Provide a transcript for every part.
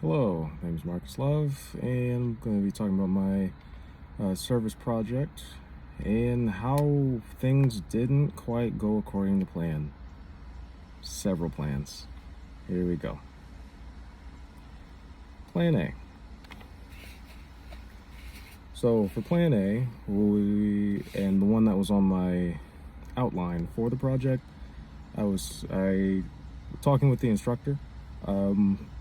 Hello, my name is Marcus Love, and I'm going to be talking about my service project and how things didn't quite go according to plan. Several plans. Here we go. Plan A. So for Plan A, and the one that was on my outline for the project, I talking with the instructor.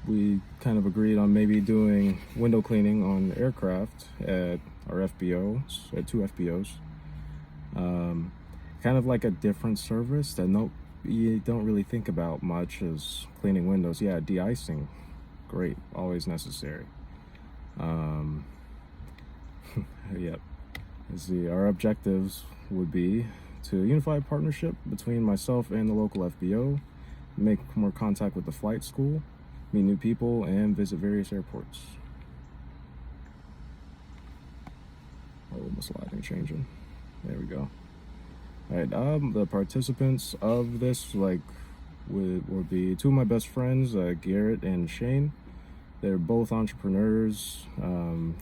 We kind of agreed on maybe doing window cleaning on aircraft at our FBOs, at two FBOs. Kind of like a different service that you don't really think about much as cleaning windows. Yeah, de-icing, great, always necessary. Yep. Our objectives would be to unify a partnership between myself and the local FBO, make more contact with the flight school, meet new people, and visit various airports. Oh, the sliding changing. There we go. All right. The participants of this would be two of my best friends, Garrett and Shane. They're both entrepreneurs.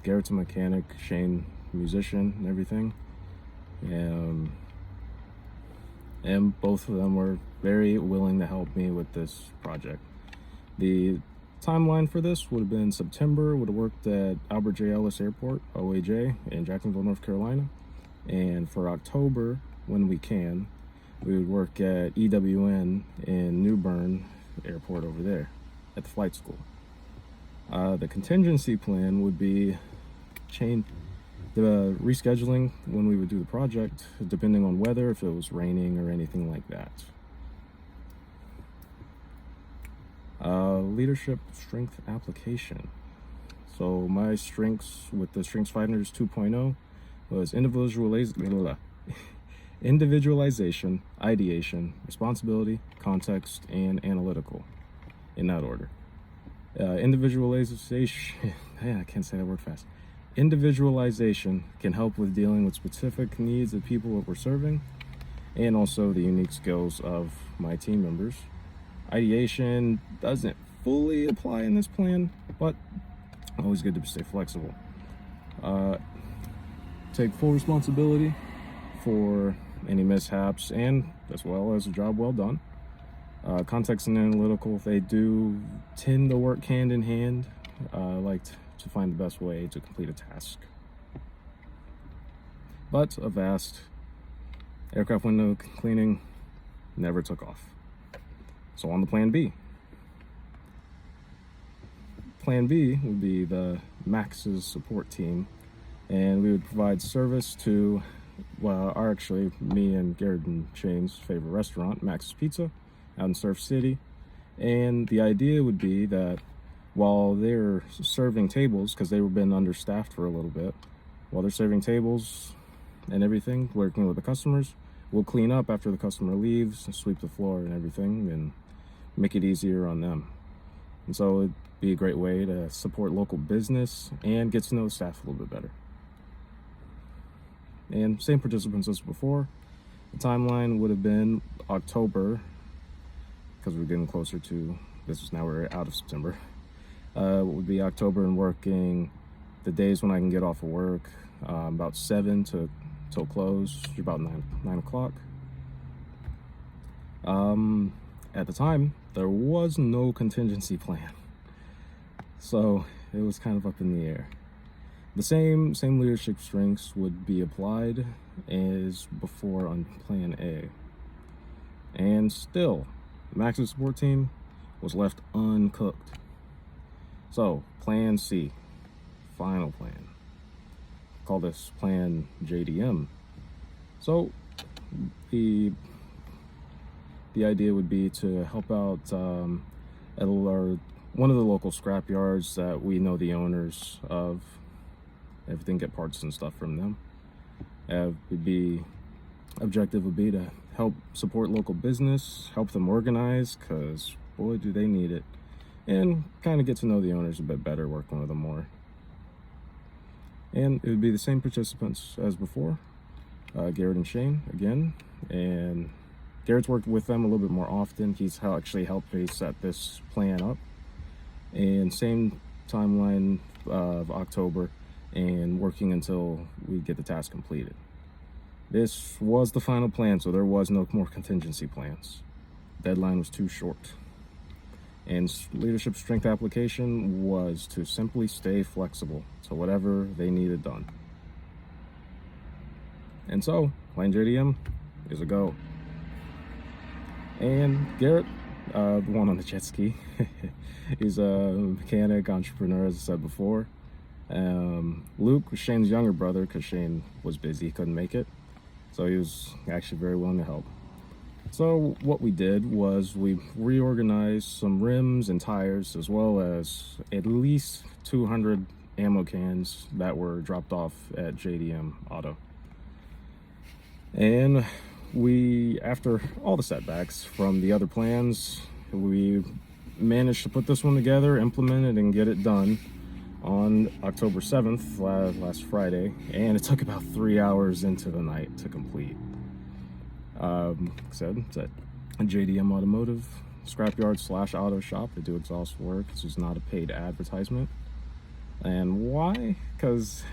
Garrett's a mechanic, Shane musician, and everything. And both of them were very willing to help me with this project. The timeline for this would have been September, would have worked at Albert J. Ellis Airport, OAJ, in Jacksonville, North Carolina. And for October, when we can, we would work at EWN in New Bern Airport over there at the flight school. The contingency plan would be the rescheduling when we would do the project, depending on weather, if it was raining or anything like that. Leadership strength application. So my strengths with the Strengths Finders 2.0 was individualization, ideation, responsibility, context, and analytical, in that order. Individualization, I can't say that word fast. Individualization can help with dealing with specific needs of people that we're serving, and also the unique skills of my team members. Ideation doesn't fully apply in this plan, but always good to stay flexible. Take full responsibility for any mishaps, and as well as a job well done. Context and analytical, they do tend to work hand in hand. Like to find the best way to complete a task. But Avast aircraft window cleaning never took off. So on to Plan B. Plan B would be the Max's support team, and we would provide service to, me and Garrett and Shane's favorite restaurant, Max's Pizza, out in Surf City. And the idea would be that while they're serving tables, because they were been understaffed for a little bit, while they're serving tables and everything, working with the customers, we'll clean up after the customer leaves, sweep the floor and everything, and make it easier on them. And so it'd be a great way to support local business and get to know the staff a little bit better. And same participants as before. The timeline would have been October, because we're getting closer to this. Now we're out of September. Would be October and working the days when I can get off of work, about 7 till close, about 9 o'clock. At the time, there was no contingency plan, so it was kind of up in the air. The same leadership strengths would be applied as before on Plan A, and still, the Max's support team was left uncooked. So, Plan C, final plan. Call this Plan JDM. So, the idea would be to help out at one of the local scrap yards that we know the owners of. Everything, get parts and stuff from them. Objective would be to help support local business, help them organize, because boy do they need it, and kind of get to know the owners a bit better, working with them more. And it would be the same participants as before, Garrett and Shane again, and Garrett's worked with them a little bit more often. He's actually helped me set this plan up. and same timeline of October, and working until we get the task completed. This was the final plan, so there was no more contingency plans. Deadline was too short. And leadership strength application was to simply stay flexible to whatever they needed done. And so, Plan JDM is a go. And Garrett, the one on the jet ski, he's a mechanic, entrepreneur, as I said before. Luke was Shane's younger brother because Shane was busy, couldn't make it. So he was actually very willing to help. So what we did was we reorganized some rims and tires, as well as at least 200 ammo cans that were dropped off at JDM Auto. And we, after all the setbacks from the other plans, we managed to put this one together, implement it, and get it done on October 7th, last Friday, and it took about 3 hours into the night to complete. It's at JDM Automotive, scrapyard / auto shop. They do exhaust work. This is not a paid advertisement. And why? Because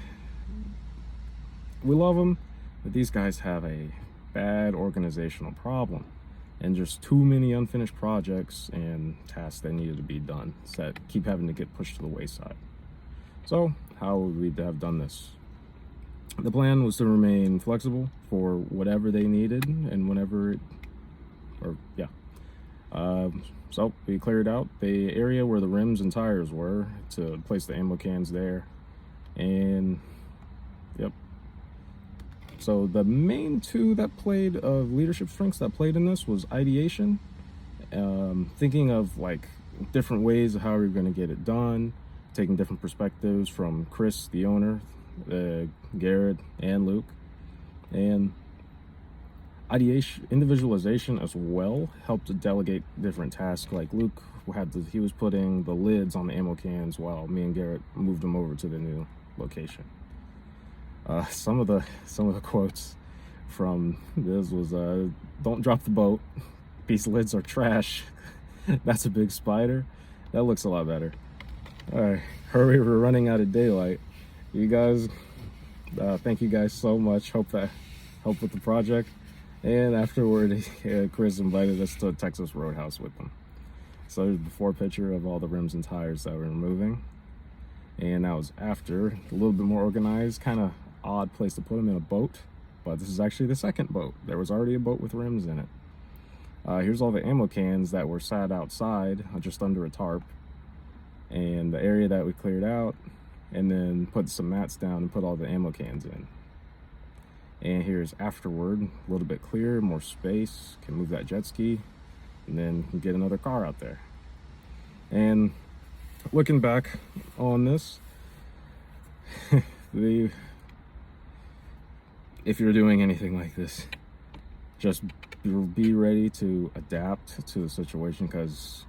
we love them, but these guys have a bad organizational problem and just too many unfinished projects and tasks that needed to be done that keep having to get pushed to the wayside. So how would we have done this? The plan was to remain flexible for whatever they needed and whenever so we cleared out the area where the rims and tires were to place the ammo cans there. And so the main two that played of leadership strengths that played in this was ideation, thinking of like different ways of how you're going to get it done, taking different perspectives from Chris, the owner, Garrett, and Luke. And ideation, individualization as well helped to delegate different tasks. Like Luke he was putting the lids on the ammo cans while me and Garrett moved them over to the new location. Some of the quotes from this was, "Don't drop the boat. These lids are trash. That's a big spider. That looks a lot better. All right, hurry, we're running out of daylight." You guys, thank you guys so much. Hope that helped with the project. And afterward, Chris invited us to Texas Roadhouse with them. So there's a before picture of all the rims and tires that we're removing. And that was after, a little bit more organized, kind of odd place to put them in a boat. But this is actually the second boat. There was already a boat with rims in it. Here's all the ammo cans that were sat outside, just under a tarp. And the area that we cleared out, and then put some mats down and put all the ammo cans in. And here's afterward, a little bit clearer, more space, can move that jet ski, and then get another car out there. And looking back on this, if you're doing anything like this, just be ready to adapt to the situation, because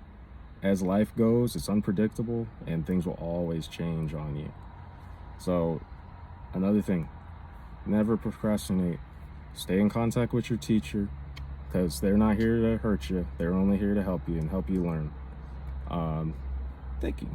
as life goes, it's unpredictable and things will always change on you. So another thing, never procrastinate. Stay in contact with your teacher, because they're not here to hurt you. They're only here to help you and help you learn. Thank you.